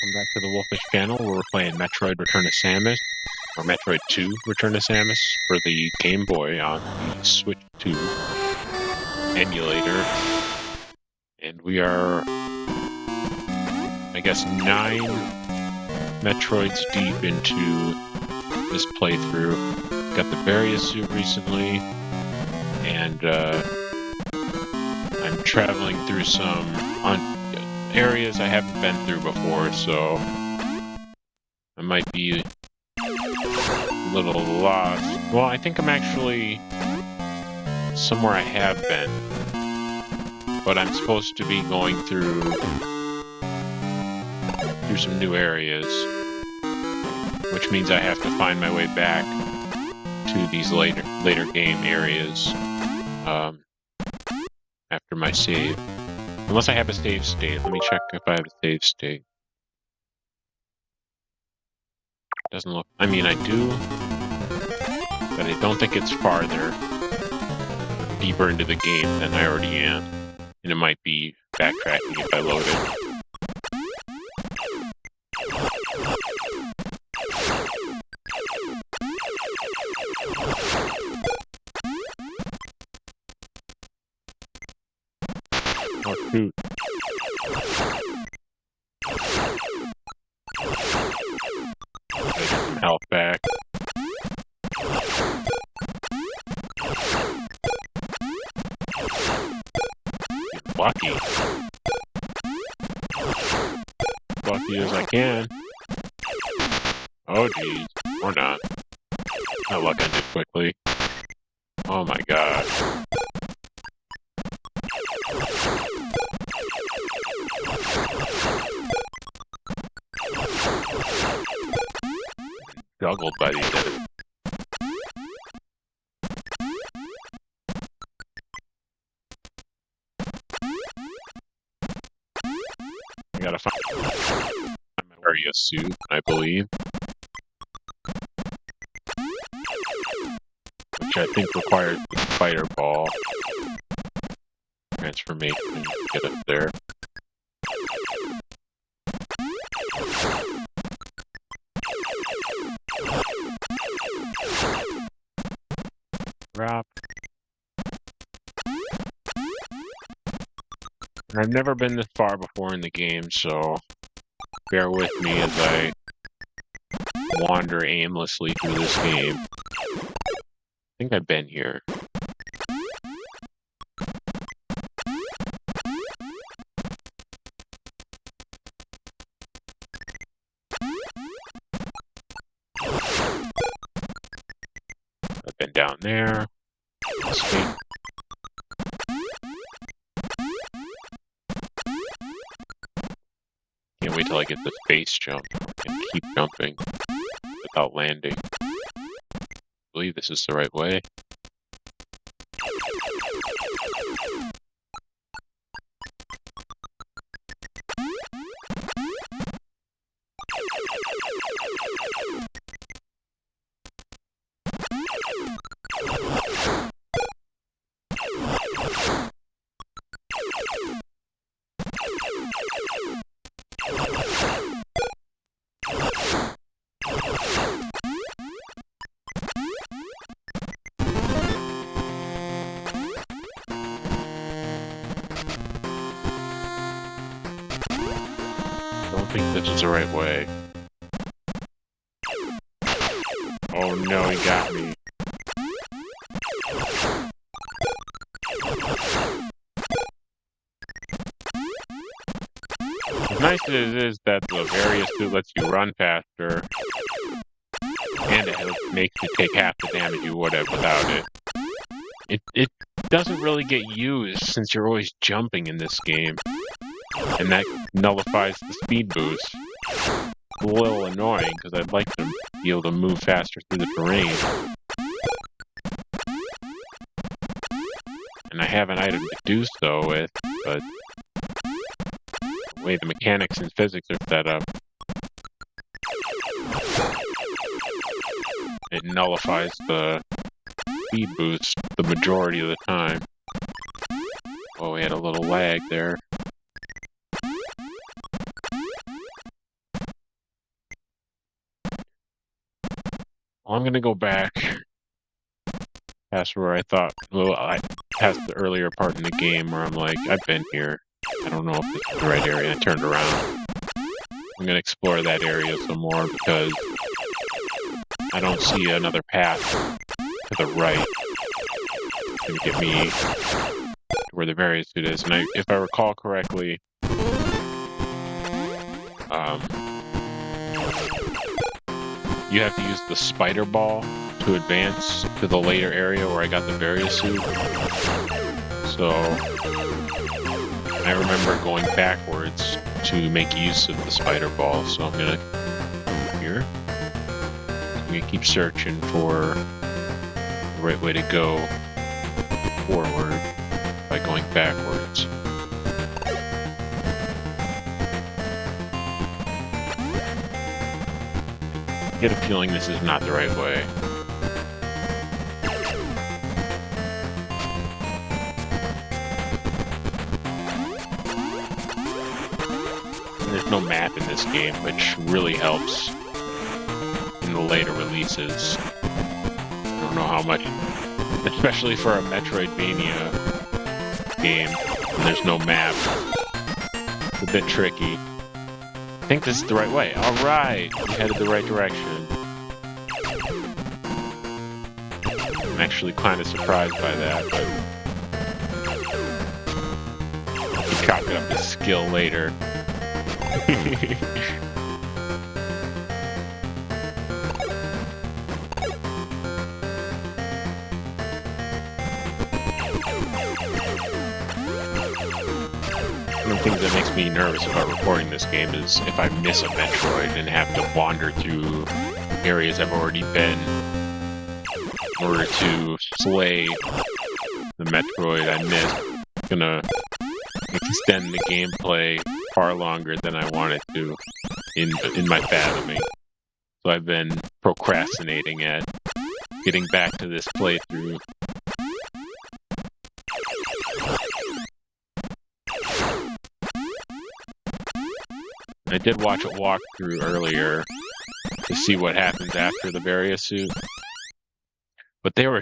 Welcome back to the Wolfish channel where we're playing Metroid Return to Samus, or Metroid 2 Return to Samus for the Game Boy on the Switch 2 emulator. And we are, I guess, 9 Metroids deep into this playthrough. Got the Various suit recently, and I'm traveling through some areas I haven't been through before, so I might be a little lost. Well, I think I'm actually somewhere I have been, but I'm supposed to be going through some new areas, which means I have to find my way back to these later game areas after my save. Unless I have a save state. Let me check if I have a save state. Doesn't look... I mean, I do, but I don't think it's farther, deeper into the game than I already am. And it might be backtracking if I load it. Oh, shoot. Get some health back. Get lucky. Lucky as I can. Oh, geez. Or not. That luck ended quickly. Oh my god. Juggled by these enemies. I gotta find my area suit, I believe. Which I think requires the spider ball transformation to get up there. Drop. I've never been this far before in the game, so bear with me as I wander aimlessly through this game. I think I've been here. I've been down there. Escape. Can't wait till I get the space jump and keep jumping without landing. I believe this is the right way. I don't think this is the right way. Oh no, he got me. As nice as it is that the Various suit lets you run faster, and it makes you take half the damage you would have without it. It doesn't really get used since you're always jumping in this game. And that nullifies the speed boost. It's a little annoying, because I'd like to be able to move faster through the terrain. And I have an item to do so with, but the way the mechanics and physics are set up, it nullifies the speed boost the majority of the time. Oh, we had a little lag there. I'm gonna go back past where I thought, well, I passed the earlier part in the game where I'm like, I've been here. I don't know if this is the right area. I turned around. I'm gonna explore that area some more because I don't see another path to the right. It's gonna get me to where the various suit is. And if I recall correctly, you have to use the spider ball to advance to the later area where I got the various suit. So I remember going backwards to make use of the spider ball. So I'm gonna go here. I'm gonna keep searching for the right way to go forward by going backwards. I get a feeling this is not the right way. And there's no map in this game, which really helps in the later releases. I don't know how much, especially for a Metroidvania game, and there's no map. It's a bit tricky. I think this is the right way. Alright, we headed the right direction. I'm actually kind of surprised by that, but I can chalk it up to skill later. One of the things that makes me nervous about recording this game is if I miss a Metroid and have to wander through areas I've already been in order to slay the Metroid I missed. It's gonna extend the gameplay far longer than I want it to in my fathoming. So I've been procrastinating at getting back to this playthrough. I did watch a walkthrough earlier to see what happens after the various suit, but they were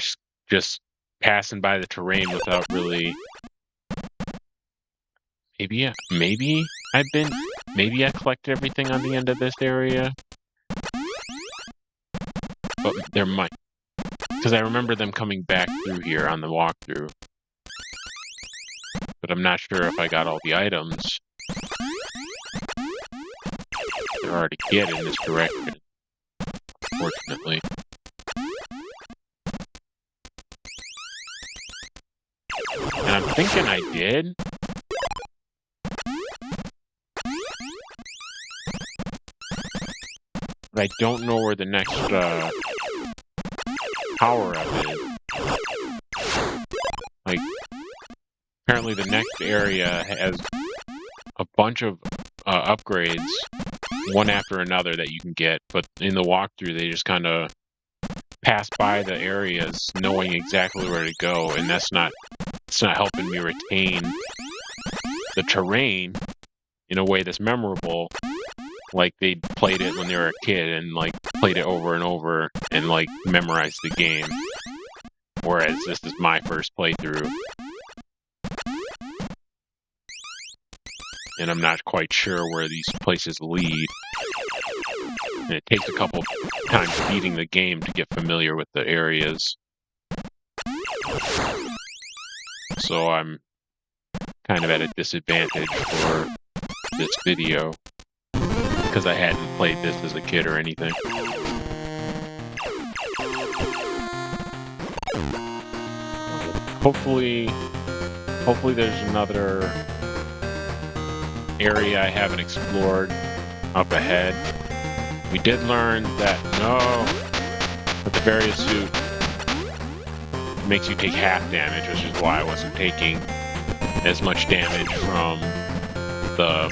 just passing by the terrain without really. Maybe I collected everything on the end of this area, but there might, because I remember them coming back through here on the walkthrough, but I'm not sure if I got all the items. There are to get in this direction, fortunately. And I'm thinking I did. But I don't know where the next power-up is. Like, apparently the next area has a bunch of upgrades, one after another, that you can get, but in the walkthrough they just kind of pass by the areas knowing exactly where to go, and it's not helping me retain the terrain in a way that's memorable, like they played it when they were a kid and like played it over and over and like memorized the game, whereas this is my first playthrough. And I'm not quite sure where these places lead. And it takes a couple times beating the game to get familiar with the areas. So I'm kind of at a disadvantage for this video, because I hadn't played this as a kid or anything. Hopefully there's another area I haven't explored up ahead. We did learn that the various suit makes you take half damage, which is why I wasn't taking as much damage from the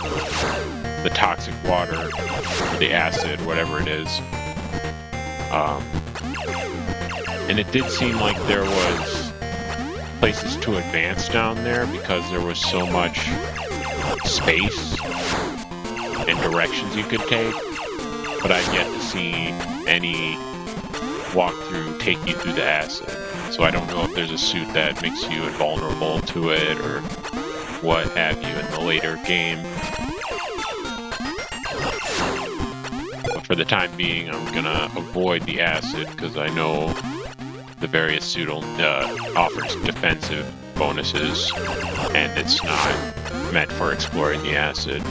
toxic water, or the acid, whatever it is. And it did seem like there was places to advance down there because there was so much space and directions you could take, but I've yet to see any walkthrough take you through the acid. So I don't know if there's a suit that makes you invulnerable to it or what have you in the later game. But for the time being, I'm gonna avoid the acid because I know the various suit offers defensive bonuses, and it's not meant for exploring the acid.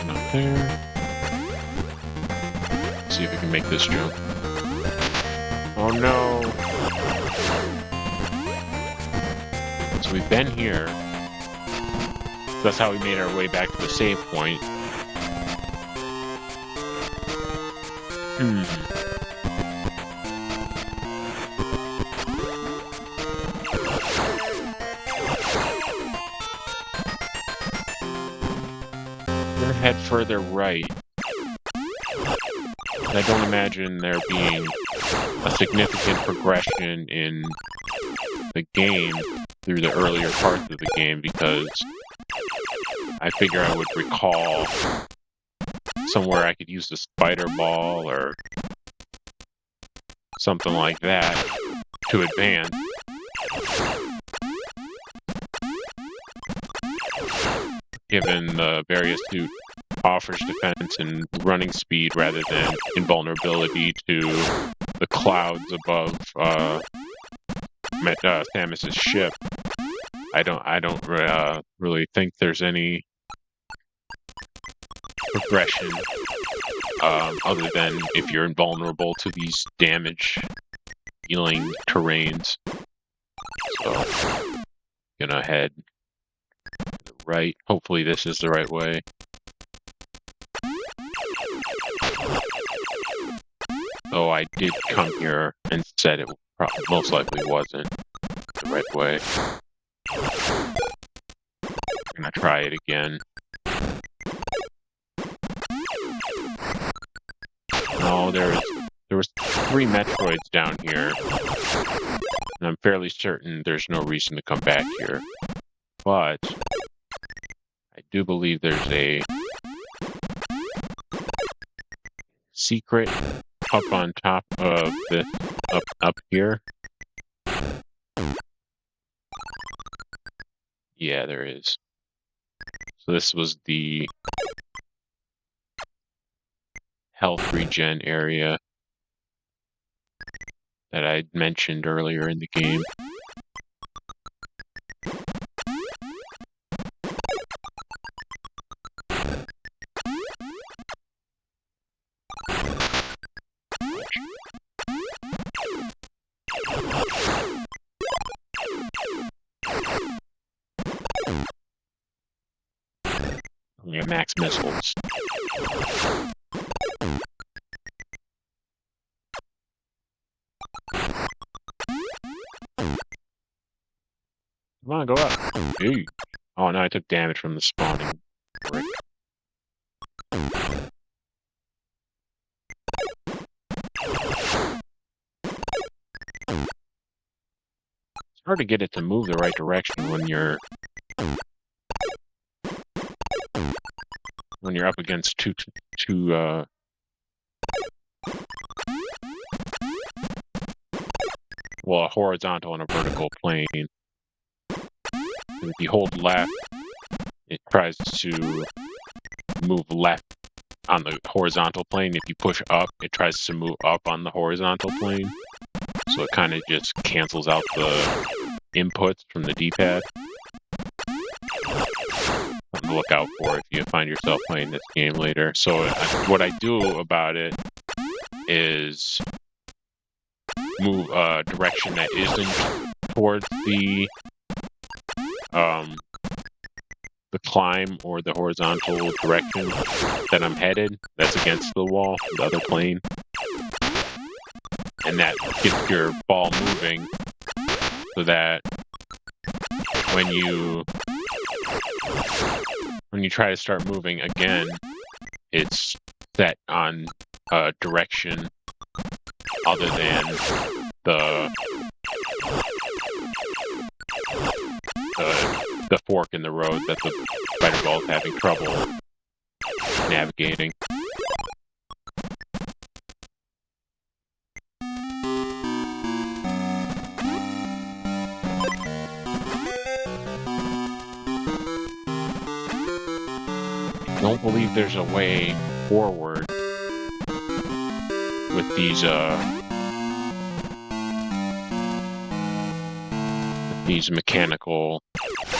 Not there. See if we can make this jump. Oh no! So we've been here. That's how we made our way back to the save point. I'm gonna head further right. I don't imagine there being a significant progression in the game through the earlier parts of the game because I figure I would recall somewhere I could use the spider ball or something like that to advance. Given the various suit offers defense and running speed rather than invulnerability to the clouds above Samus's ship, I don't really think there's any progression other than if you're invulnerable to these damage-dealing terrains. So, gonna head right. Hopefully this is the right way. Oh, I did come here and said it most likely wasn't the right way. I'm gonna try it again. No, there was 3 Metroids down here. And I'm fairly certain there's no reason to come back here. But I do believe there's a secret up on top of this, up here. Yeah, there is. So this was the health regen area that I mentioned earlier in the game. Yeah, max missiles. Come on, go up. Hey. Oh, no, I took damage from the spawning brick. It's hard to get it to move the right direction when you're up against two well, a horizontal and a vertical plane. And if you hold left, it tries to move left on the horizontal plane. If you push up, it tries to move up on the horizontal plane. So it kind of just cancels out the inputs from the D-pad. Something to look out for if you find yourself playing this game later. So what I do about it is move a direction that isn't towards the climb or the horizontal direction that I'm headed. That's against the wall, the other plane. And that gets your ball moving so that when you try to start moving again, it's set on direction other than the fork in the road that the spider ball is having trouble navigating. I don't believe there's a way forward with these mechanical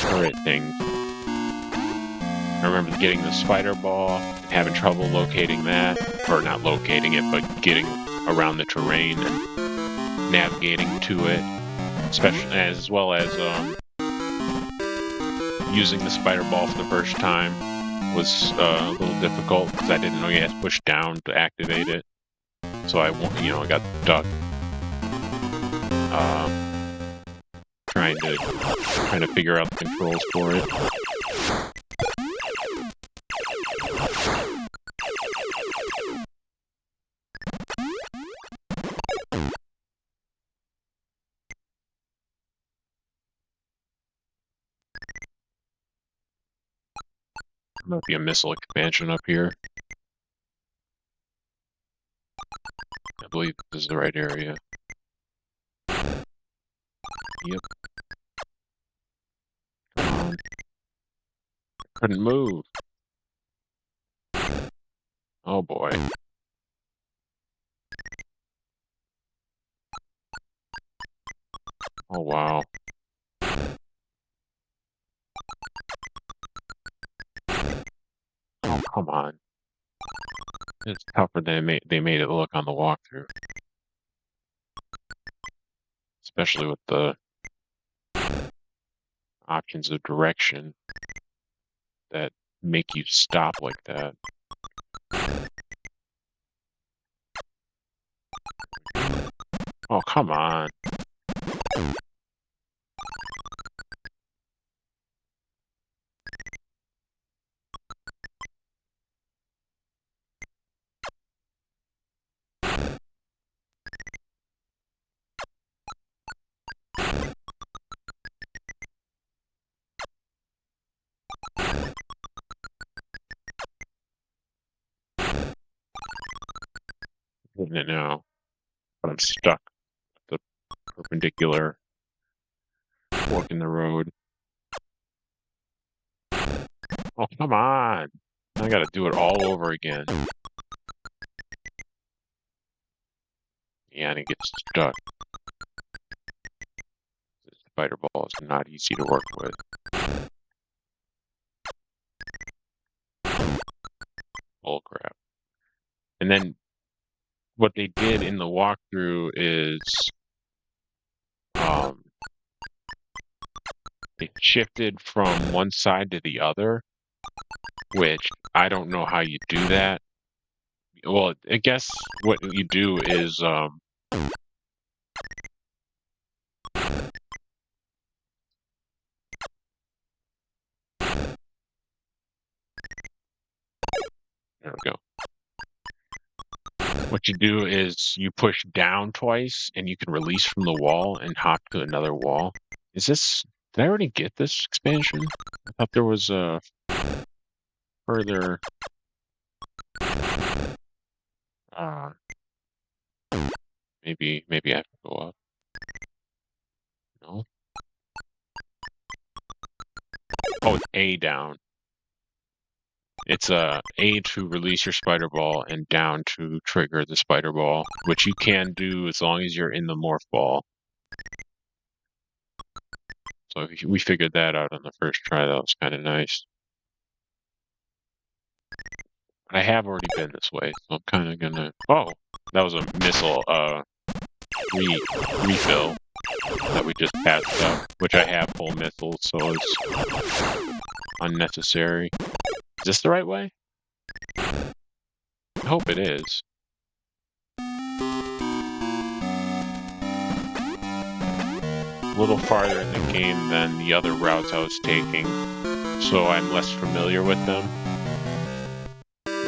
turret things. I remember getting the spider ball and having trouble locating that, or not locating it, but getting around the terrain and navigating to it, especially as well as using the spider ball for the first time was a little difficult because I didn't know you had to push down to activate it. So I got stuck trying to figure out the controls for it. There might be a missile expansion up here. I believe this is the right area. Yep. Come on. Couldn't move. Oh boy. Oh wow. Oh come on. It's tougher than they made it look on the walkthrough. Especially with the options of direction that make you stop like that. Oh, come on. Getting it now, but I'm stuck with the perpendicular fork in the road. Oh, come on. I gotta do it all over again. Yeah, and it gets stuck. The spider ball is not easy to work with. Oh, crap. And then what they did in the walkthrough is it shifted from one side to the other, which I don't know how you do that. Well, I guess what you do is there we go. What you do is you push down twice and you can release from the wall and hop to another wall. Did I already get this expansion? I thought there was a further maybe I have to go up. No. Oh, it's A down. It's A to release your spider ball and down to trigger the spider ball, which you can do as long as you're in the morph ball. So we figured that out on the first try. That was kind of nice. I have already been this way, so I'm kind of gonna... Oh, that was a missile refill that we just passed up, which I have full missiles, so it's unnecessary. Is this the right way? I hope it is. A little farther in the game than the other routes I was taking, so I'm less familiar with them,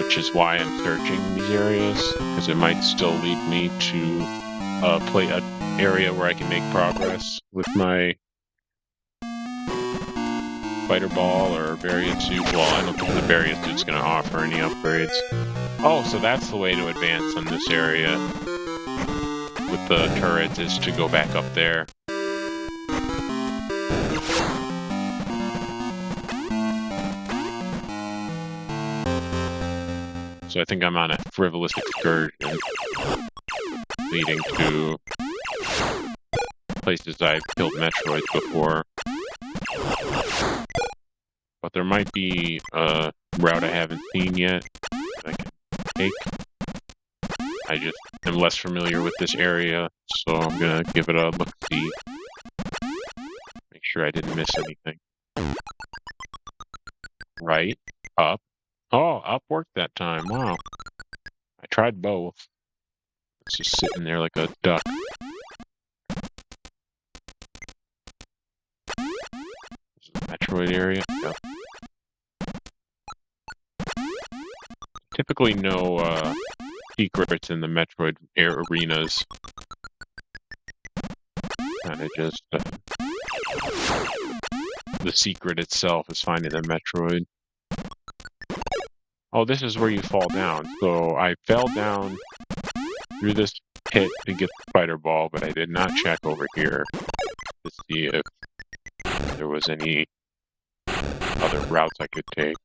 which which is why I'm searching these areas, because it might still lead me to play an area where I can make progress with my fighter ball or variant suit. Well, I don't think the variant suit's going to offer any upgrades. Oh, so that's the way to advance in this area with the turrets, is to go back up there. So I think I'm on a frivolous excursion leading to places I've killed Metroids before. But there might be a route I haven't seen yet that I can take. I just am less familiar with this area, so I'm gonna give it a look-see. Make sure I didn't miss anything. Right, up. Oh, up worked that time, wow. I tried both. It's just sitting there like a duck. This is the Metroid area. Yep. Typically no secrets in the Metroid arenas. Kinda just the secret itself is finding the Metroid. Oh, this is where you fall down. So I fell down through this pit to get the fighter ball, but I did not check over here to see if there was any other routes I could take.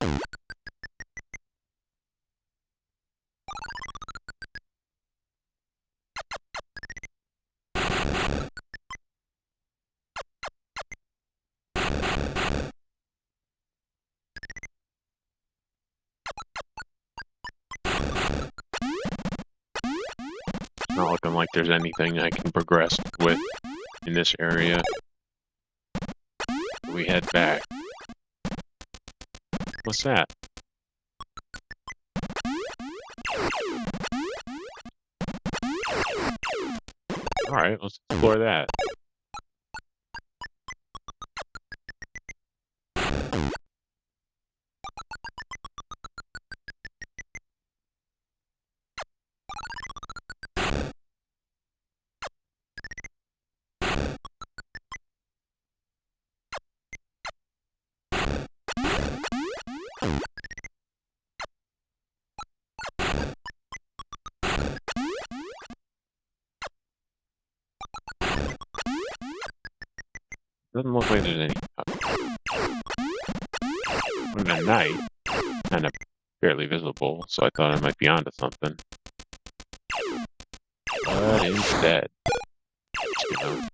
Not looking like there's anything I can progress with in this area. We head back. What's that? Alright, let's explore that. Doesn't look like there's any. In the night, kind of barely visible, so I thought I might be onto something. But instead, just gonna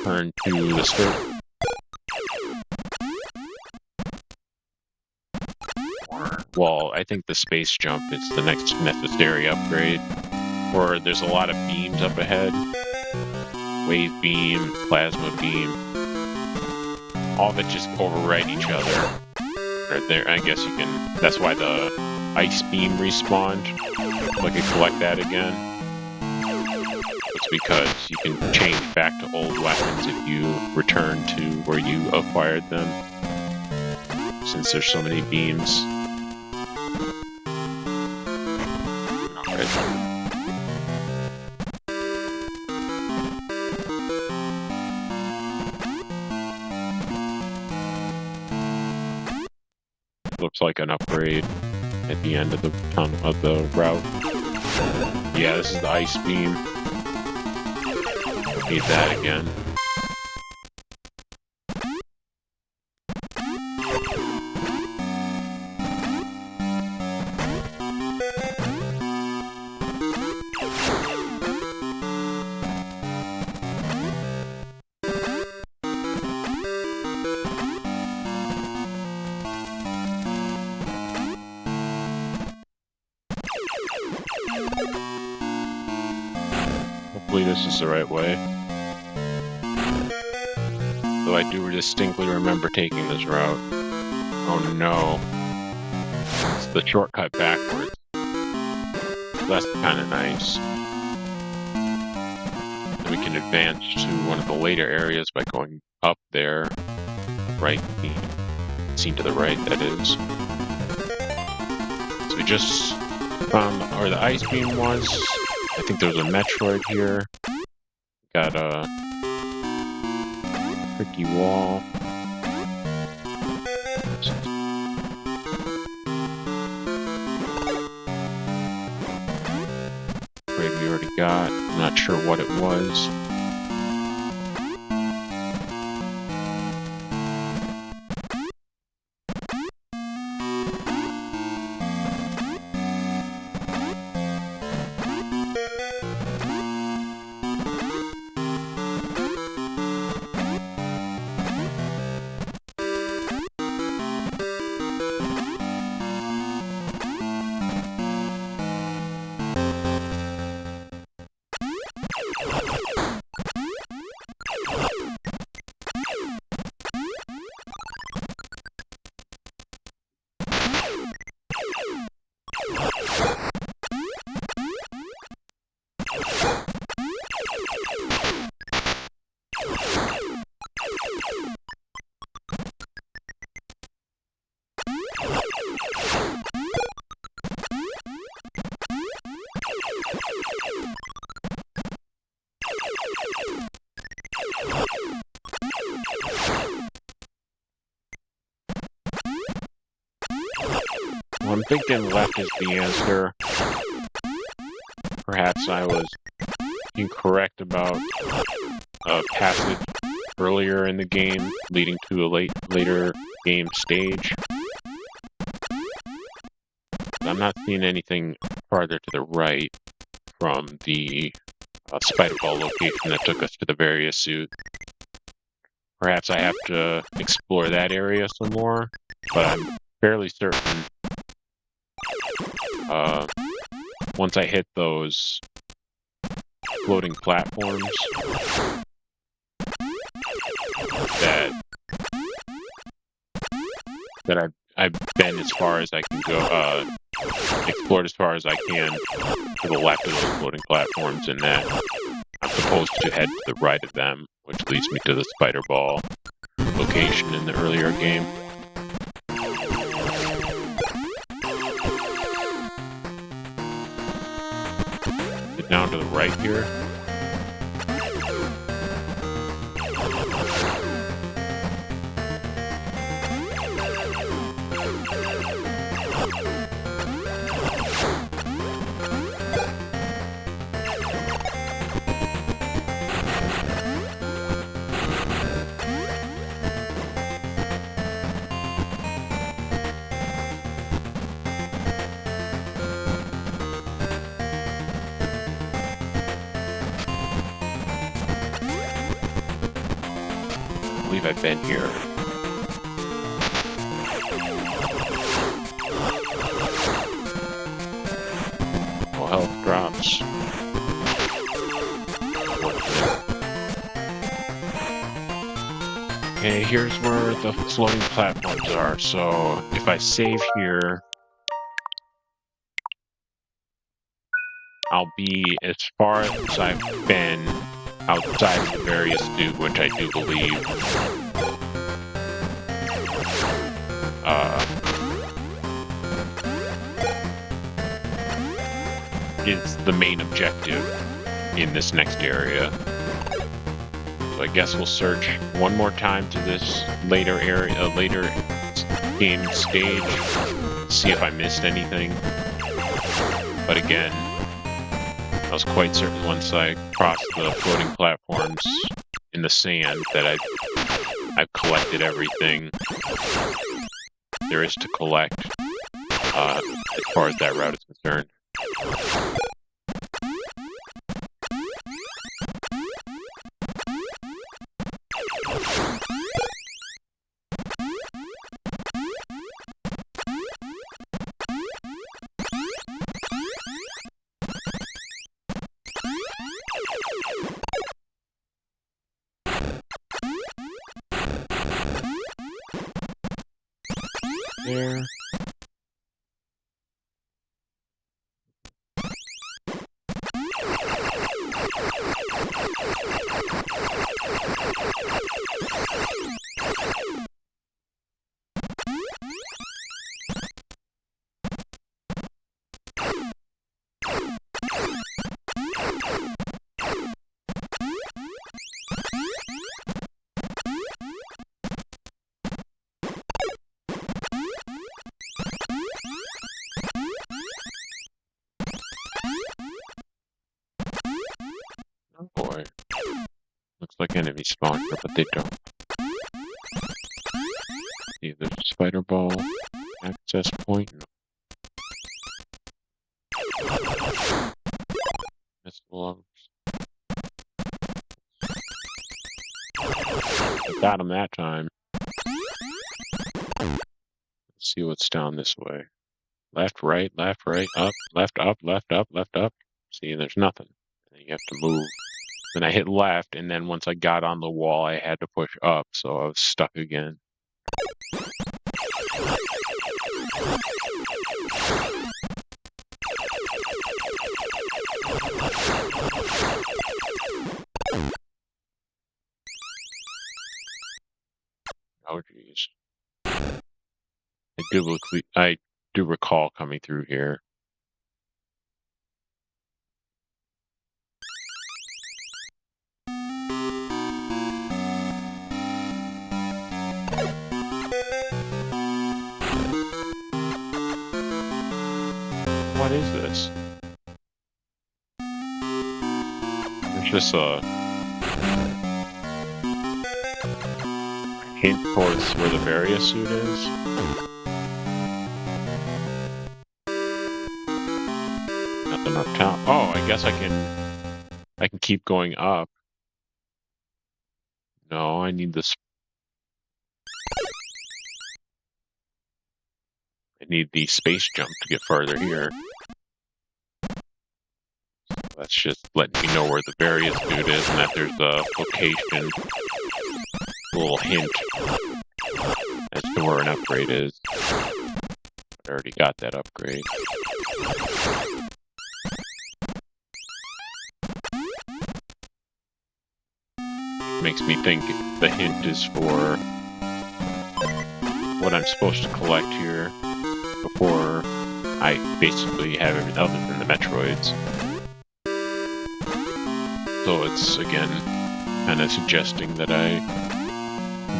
turn to the skirt. Well, I think the space jump is the next necessary upgrade, where there's a lot of beams up ahead. Wave beam, plasma beam, all of it just override each other. Right there, I guess you can. That's why the ice beam respawned. I could collect that again. It's because you can change back to old weapons if you return to where you acquired them. Since there's so many beams. Alright. Looks like an upgrade at the end of the tunnel of the route. Yeah, this is the ice beam. Need that again. Hopefully this is the right way. Though I do distinctly remember taking this route. Oh no. It's the shortcut backwards. That's kind of nice. And we can advance to one of the later areas by going up there. Right, seen to the right, that is. So we just found where the ice beam was. I think there's a Metroid here. Got a tricky wall. Metroid we already got. I'm not sure what it was. Well, I'm thinking left is the answer. Perhaps I was incorrect about a passage earlier in the game leading to a later game stage. I'm not seeing anything farther to the right from the spider ball location that took us to the various suit. Perhaps I have to explore that area some more, but I'm fairly certain once I hit those floating platforms that I've been as far as I can go, explored as far as I can to the left of those floating platforms, and that I'm supposed to head to the right of them, which leads me to the spider ball location in the earlier game. Down to the right here. I believe I've been here. Oh, health drops. Okay, here's where the floating platforms are. So if I save here, I'll be as far as I've been outside of the various dude, which I do believe is the main objective in this next area. So I guess we'll search one more time to this later area, later game stage, see if I missed anything. But again, I was quite certain once I crossed the floating platforms in the sand that I've collected everything there is to collect as far as that route is concerned. There. Looks like enemies spawn here, but they don't. See, there's a spider ball. Access point. Missile. I got him that time. Let's see what's down this way. Left, right, up, left, up, left, up, left, up. See, there's nothing. You have to move. Then I hit left, and then once I got on the wall, I had to push up, so I was stuck again. Oh, jeez. I do recall coming through here. What is this? It's just a hint towards where the various suit is. Nothing up top. Oh, I guess I can keep going up. No, I need this. I need the space jump to get farther here. That's just letting me know where the various dude is and that there's a location, a little hint as to where an upgrade is. I already got that upgrade. Makes me think the hint is for what I'm supposed to collect here before I basically have everything other than the Metroids. So it's, again, kind of suggesting that I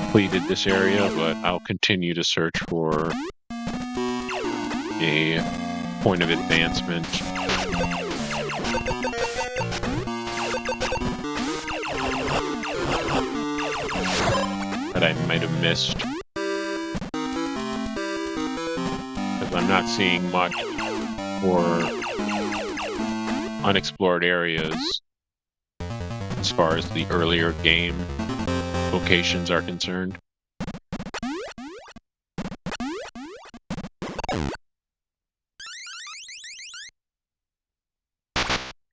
completed this area, but I'll continue to search for a point of advancement. That I might have missed. Because I'm not seeing much for unexplored areas as far as the earlier game locations are concerned.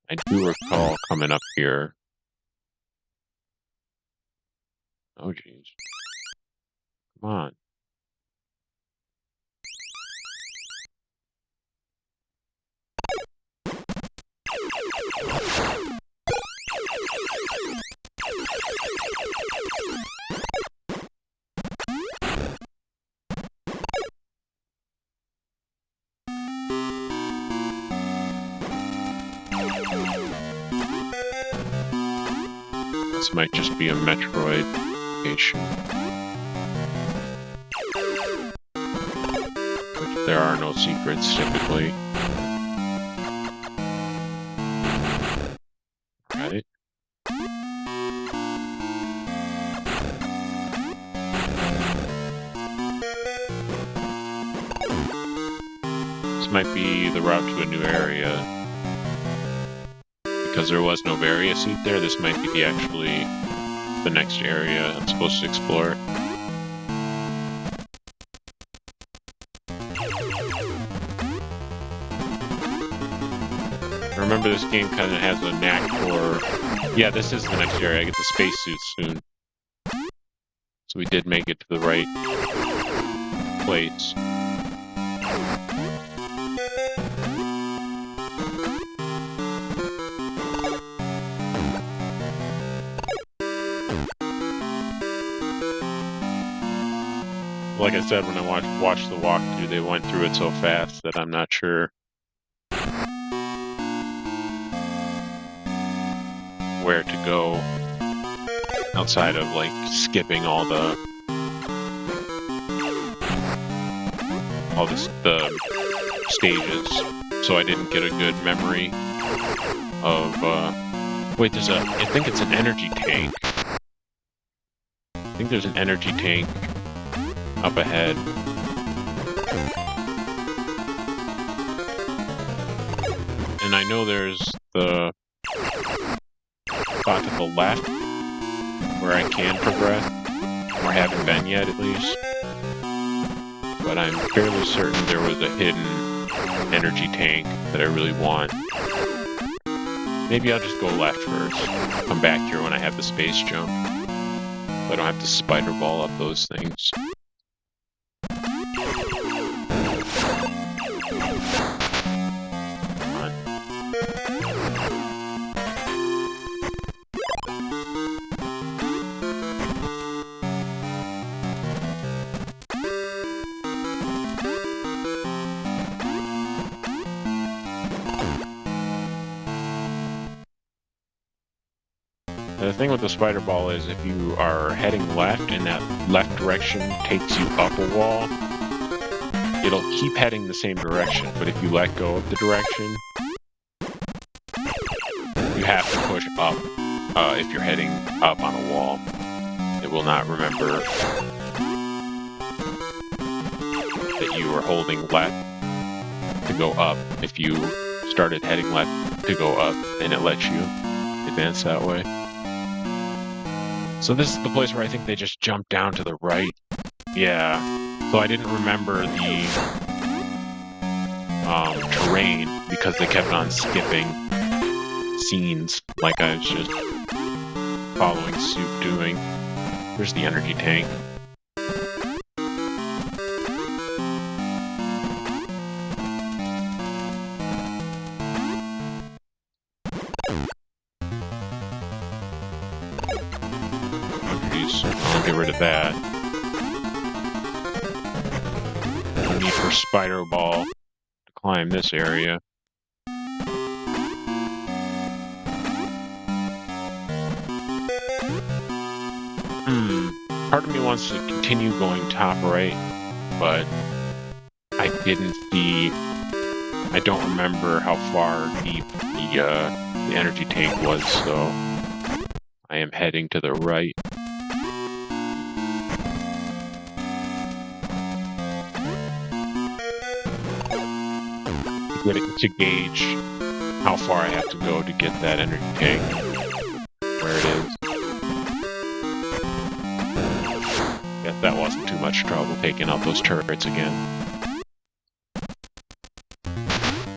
I do recall coming up here. Oh, jeez. Come on. This might just be a Metroid location. Which there are no secrets typically. Right? This might be the route to a new area. Because there was no various seat there, this might be actually the next area I'm supposed to explore. I remember this game kind of has a knack for... Yeah, this is the next area. I get the spacesuit soon. So we did make it to the right place. Like I said, when I watched the walkthrough, they went through it so fast that I'm not sure where to go outside of like skipping all the stages, so I didn't get a good memory of. Wait, I think it's an energy tank think there's an energy tank up ahead. And I know there's the spot to the left where I can progress, or haven't been yet at least. But I'm fairly certain there was a hidden energy tank that I really want. Maybe I'll just go left first. Come back here when I have the space jump. So I don't have to spider ball up those things. The thing with the spider ball is if you are heading left and that left direction takes you up a wall, it'll keep heading the same direction, but if you let go of the direction, you have to push up if you're heading up on a wall. It will not remember that you were holding left to go up if you started heading left to go up, and it lets you advance that way. So this is the place where I think they just jumped down to the right. Yeah. So I didn't remember the terrain because they kept on skipping scenes like I was just following suit doing. There's the energy tank. I'll get rid of that. No need for spider ball to climb this area. Part of me wants to continue going top right, but I didn't see. I don't remember how far deep the energy tank was, so I am heading to the right. To gauge how far I have to go to get that energy tank where it is. Guess that wasn't too much trouble taking out those turrets again.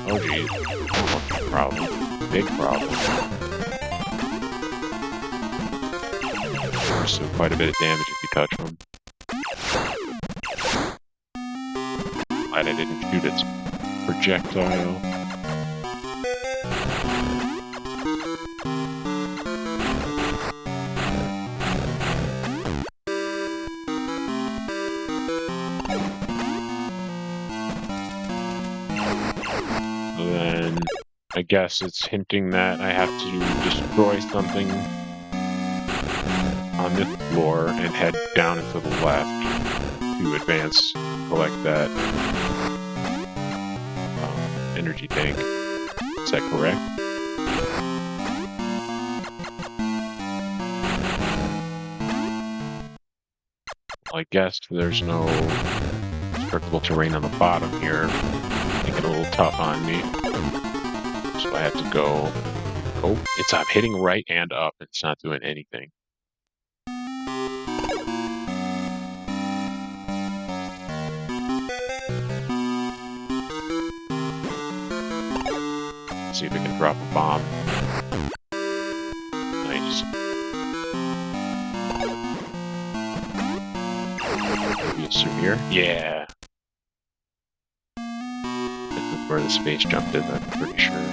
Oh geez, problem. Big problem. So quite a bit of damage if you touch them. Glad I didn't shoot its projectile. Then I guess it's hinting that I have to destroy something on this floor and head down and to the left to advance, collect that energy tank. Is that correct? Well, I guess there's no destructible terrain on the bottom here. Make it a little tough on me. So I have to go... Oh, I'm hitting right and up. It's not doing anything. See if I can drop a bomb. Nice. Maybe it's through here? Yeah. This is where the space jump is, I'm pretty sure.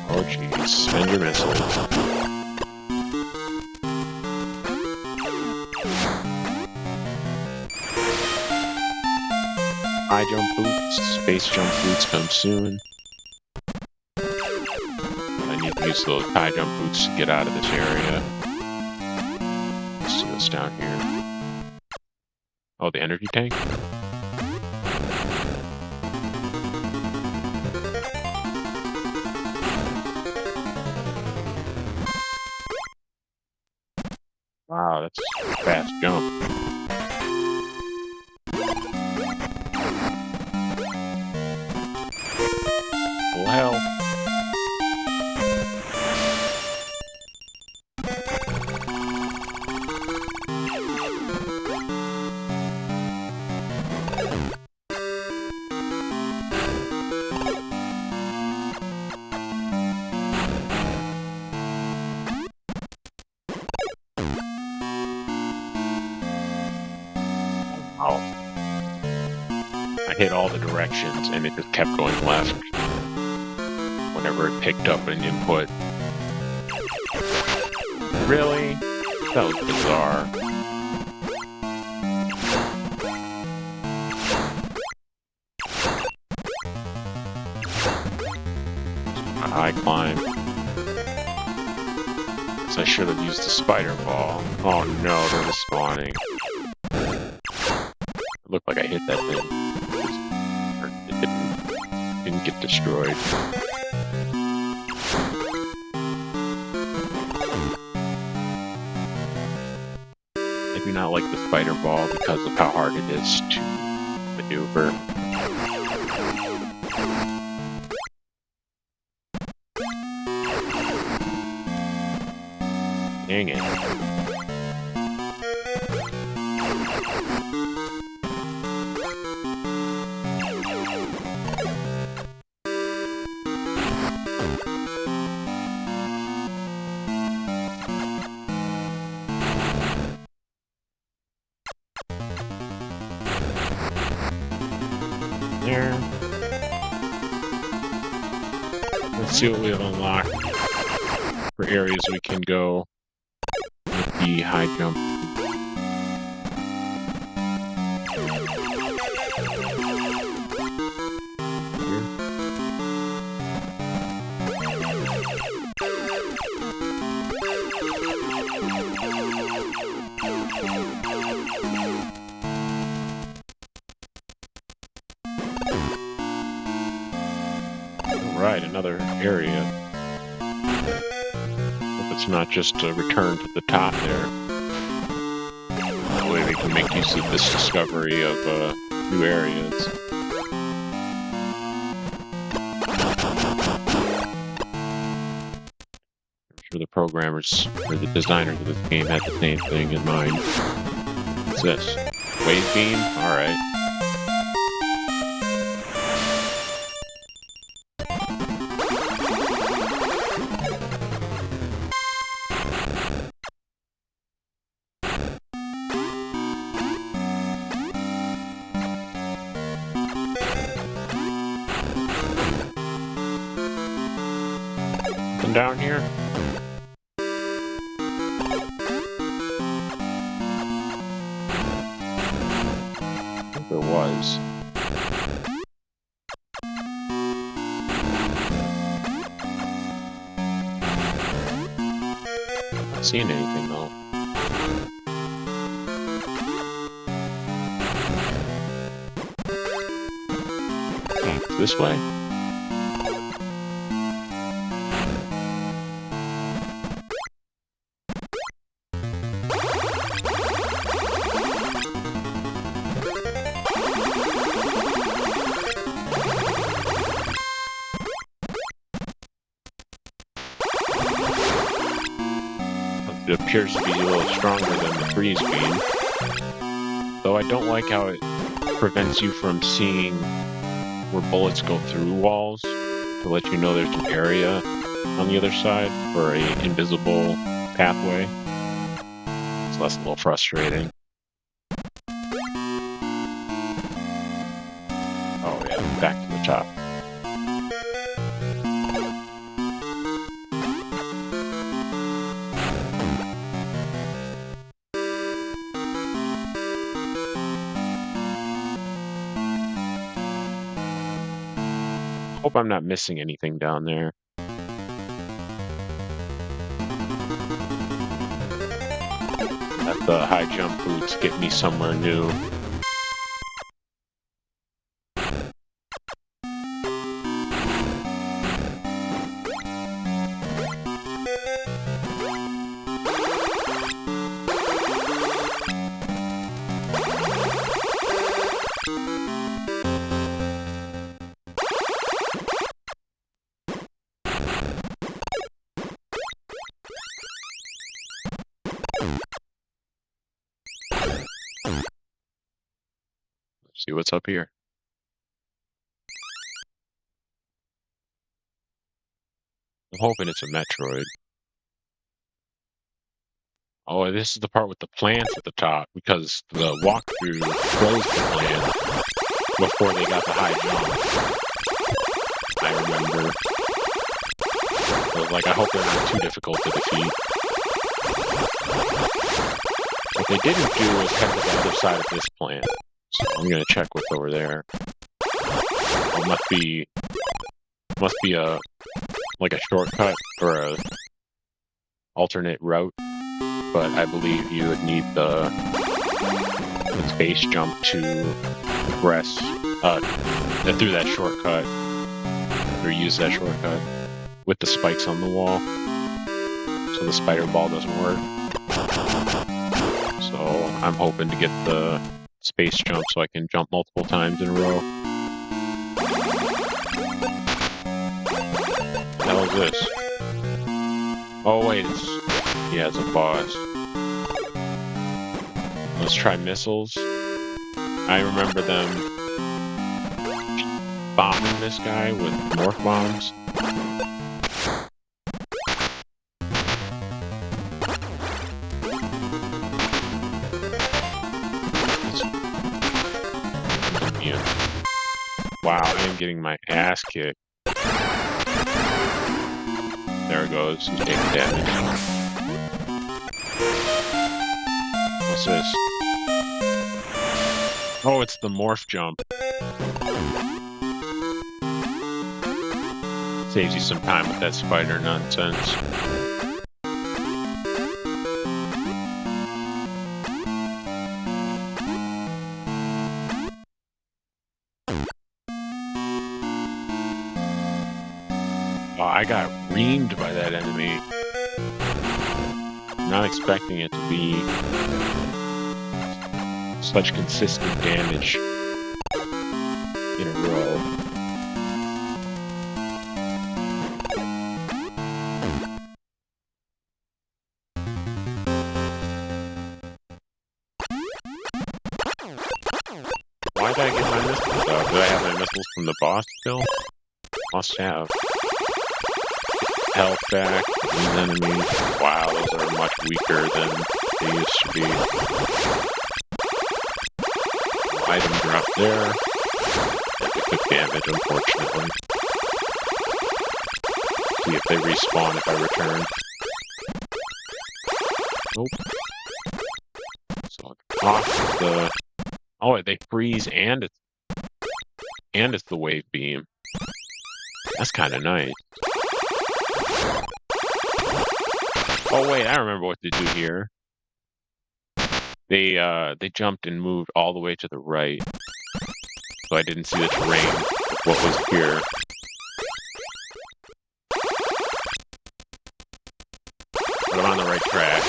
Oh jeez, spend your missiles. High jump boots, space jump boots come soon. Use those high jump boots to get out of this area. Let's see what's down here. Oh, the energy tank? Wow, that's fast jump. Well, hell. I hit all the directions and it just kept going left whenever it picked up an input. Really? That was bizarre. A high climb. Guess I should have used the spider ball. Oh no, they're respawning. It looked like I hit that thing. It didn't get destroyed. I do not like the spider ball because of how hard it is to maneuver. Dang it. There. Let's see what we have unlocked for areas we can go with the high jump. Alright, another area. Hope it's not just a return to the top there. That way we can make use of this discovery of new areas. I'm sure the programmers, or the designers of this game had the same thing in mind. What's this? Wave beam? Alright. Down here? I think there was. Not seeing anything though. Okay, it's this way? It appears to be a little stronger than the freeze beam. Though I don't like how it prevents you from seeing where bullets go through walls to let you know there's an area on the other side for an invisible pathway. So that's a little frustrating. Oh yeah, back to the top. Hope I'm not missing anything down there. Let the high jump boots get me somewhere new. See what's up here. I'm hoping it's a Metroid. Oh, this is the part with the plants at the top, because the walkthrough froze the plants before they got the high jump. I remember. So, like, I hope they're not too difficult to defeat. What they didn't do was head to the other side of this plant. So I'm gonna check what's over there. Oh, must be a like a shortcut or a alternate route. But I believe you would need the space jump to progress through that shortcut, or use that shortcut with the spikes on the wall, so the spider ball doesn't work. So I'm hoping to get the space jump so I can jump multiple times in a row. What the hell is this? Oh wait, it's a boss. Let's try missiles. I remember them bombing this guy with morph bombs. Wow, I am getting my ass kicked. There it goes. He's taking damage. What's this? Oh, it's the morph jump. Saves you some time with that spider nonsense. Oh, I got reamed by that enemy. Not expecting it to be such consistent damage in a row. Why did I get my missiles out? Did I have my missiles from the boss still? Must have. Health back, these enemies. Wow, those are much weaker than they used to be. Item drop there. And they took damage, unfortunately. See if they respawn if I return. Nope. So off the. Oh, they freeze and it's the wave beam. That's kind of nice. Oh wait, I remember what they do here. They jumped and moved all the way to the right, so I didn't see the terrain of what was here. But I'm on the right track.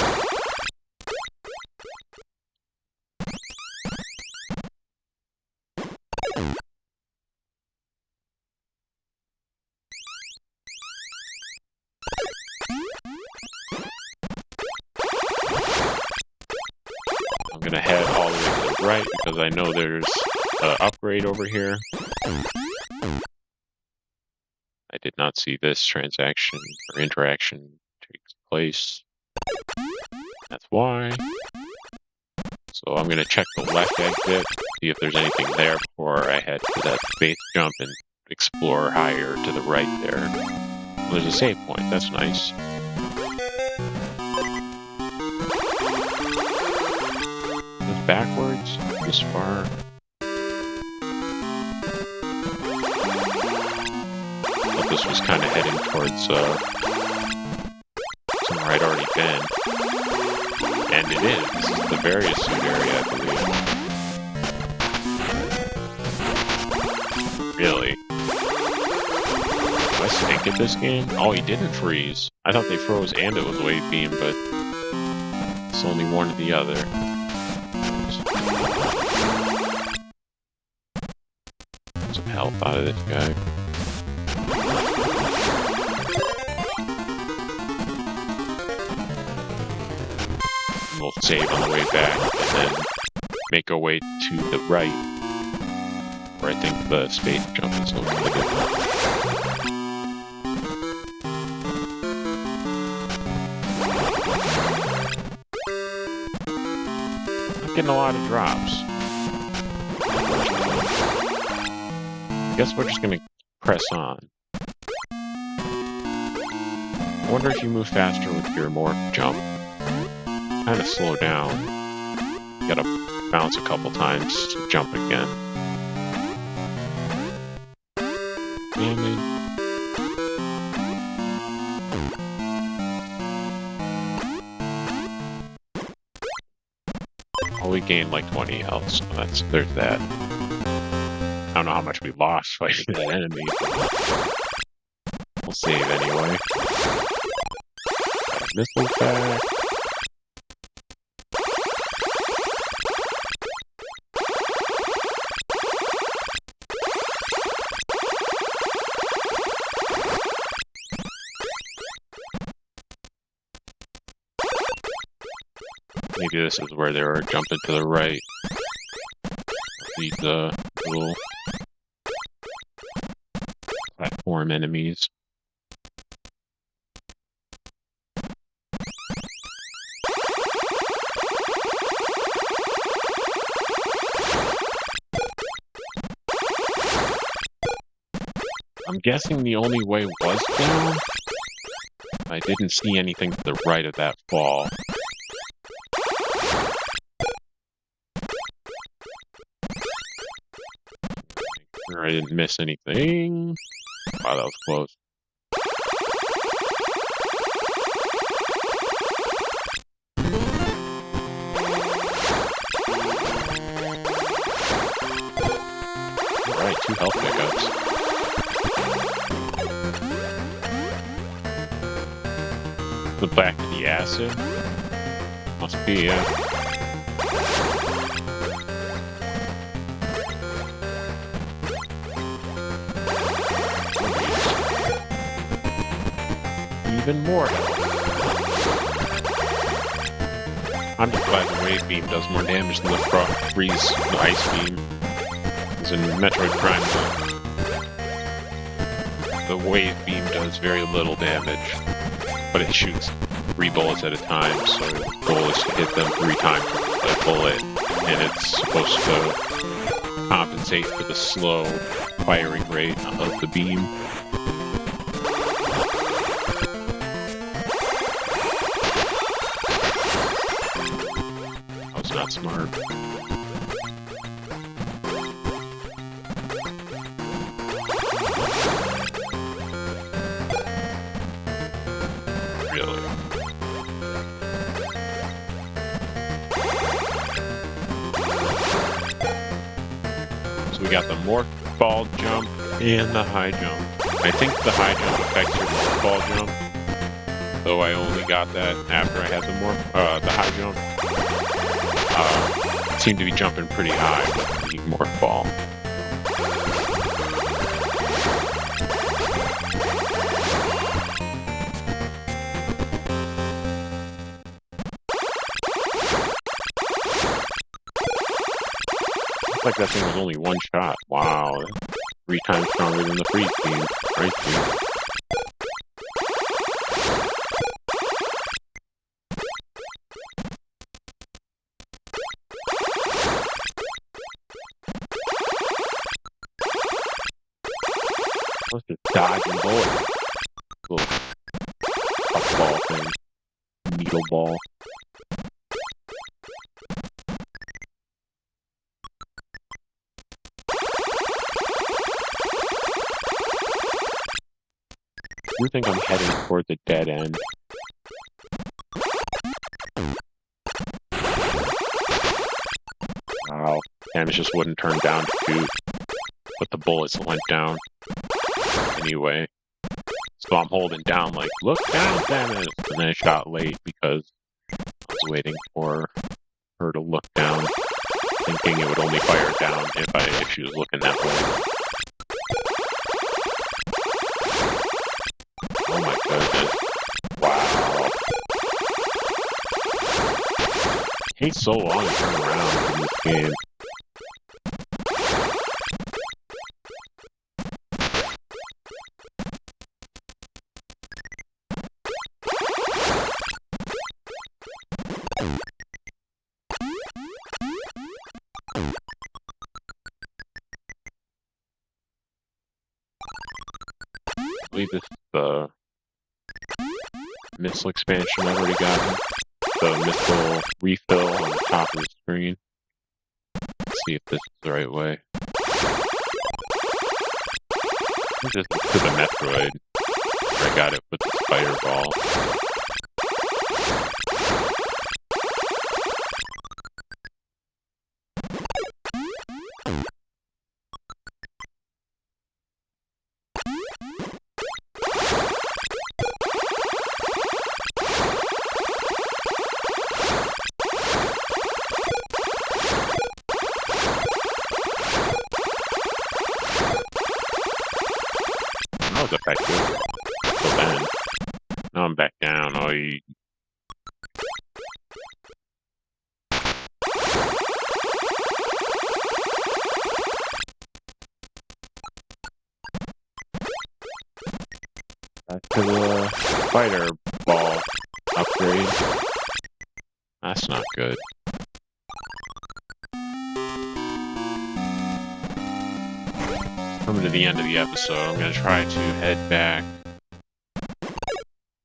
I'm gonna head all the way to the right because I know there's an upgrade over here. I did not see this transaction or interaction take place. That's why. So I'm gonna check the left exit, see if there's anything there before I head to that base jump and explore higher to the right there. Well, there's a save point, that's nice. Backwards this far. But this was kind of heading towards somewhere I'd already been. And it is. This is the various suit area, I believe. Really? Do I stink at this game? Oh, he didn't freeze. I thought they froze and it was wave beam, but it's only one or the other. Some health out of this guy. We'll save on the way back and then make our way to the right where I think the space jump is located. I'm getting a lot of drops. I guess we're just gonna press on. I wonder if you move faster with your morph jump. Kind of slow down. You gotta bounce a couple times to jump again. Damage. Oh, we gained like 20 health, so there's that. I don't know how much we lost fighting that enemy. We'll save anyway. Got missiles back. Maybe this is where they were jumping to the right. These little platform enemies. I'm guessing the only way was down. I didn't see anything to the right of that fall. I didn't miss anything. Wow, that was close. Alright, 2 health pickups. The back of the acid? Must be, yeah. Even more health. I'm just glad the wave beam does more damage than the freeze, the ice beam. Because in Metroid Prime, the wave beam does very little damage, but it shoots 3 bullets at a time, so the goal is to hit them 3 times with a bullet, and it's supposed to compensate for the slow firing rate of the beam. Not smart. Really? So we got the morph ball jump and the high jump. I think the high jump affects your morph ball jump, though I only got that after I had the high jump. Seemed to be jumping pretty high with the morph ball. Looks like that thing was only 1 shot. Wow, 3 times stronger than the freeze beam. Right beam. Let's just dodge and bullet. Little puffball thing. Needle ball. I do think I'm heading toward the dead end. Wow. Samus just wouldn't turn down to shoot. But the bullets went down. Anyway, so I'm holding down like, look down, Samus! And then I shot late because I was waiting for her to look down, thinking it would only fire down if she was looking that way. Oh my goodness. Wow. It takes so long to turn around in this game. believe this is the missile expansion I've already gotten. The missile refill on the top of the screen. Let's see if this is the right way. This is to the Metroid. I got it with the fireball. That was effective. Till then. Now I'm back down. Oh, you... Back to the fighter ball upgrade. That's not good. Coming to the end of the episode, I'm going to try to head back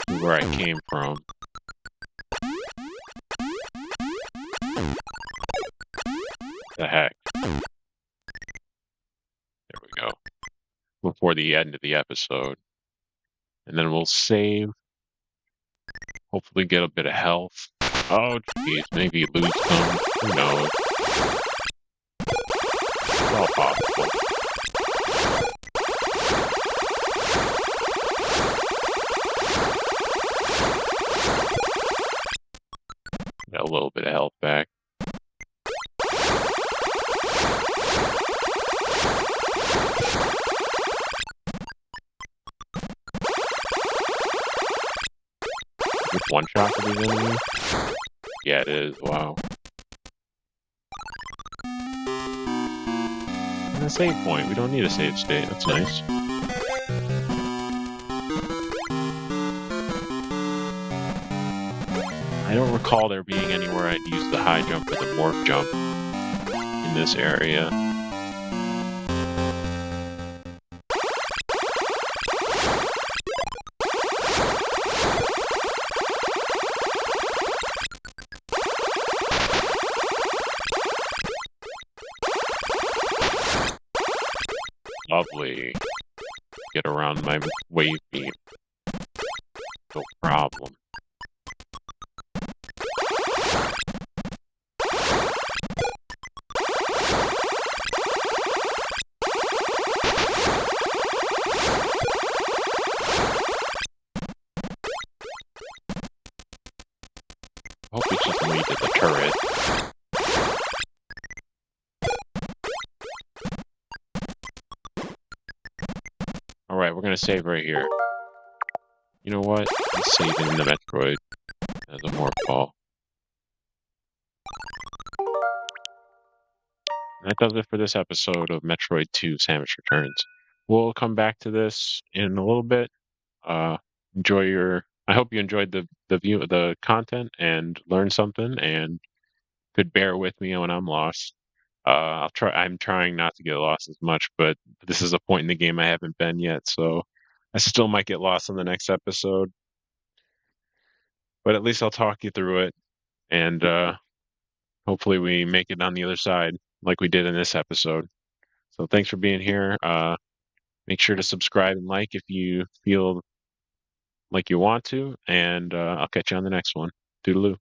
to where I came from. The heck? There we go. Before the end of the episode. And then we'll save. Hopefully get a bit of health. Oh, jeez. Maybe lose some. Who knows? It's all possible. Got a little bit of health back. Just one shot for these enemies? Yeah, it is. Wow. And a save point. We don't need a save state. That's nice. I don't recall there being anywhere I'd use the high jump or the warp jump in this area. Lovely. Get around my wave beam. No problem. Hope it's just me to the turret. Alright, we're gonna save right here. You know what? Let's save in the Metroid as a morph ball. And that does it for this episode of Metroid 2 Samus Returns. We'll come back to this in a little bit. Enjoy your... I hope you enjoyed the content and learned something and could bear with me when I'm lost. I'm trying not to get lost as much, but this is a point in the game I haven't been yet, so I still might get lost in the next episode. But at least I'll talk you through it, and hopefully we make it on the other side like we did in this episode. So thanks for being here. Make sure to subscribe and like if you feel like you want to, and I'll catch you on the next one. Toodaloo.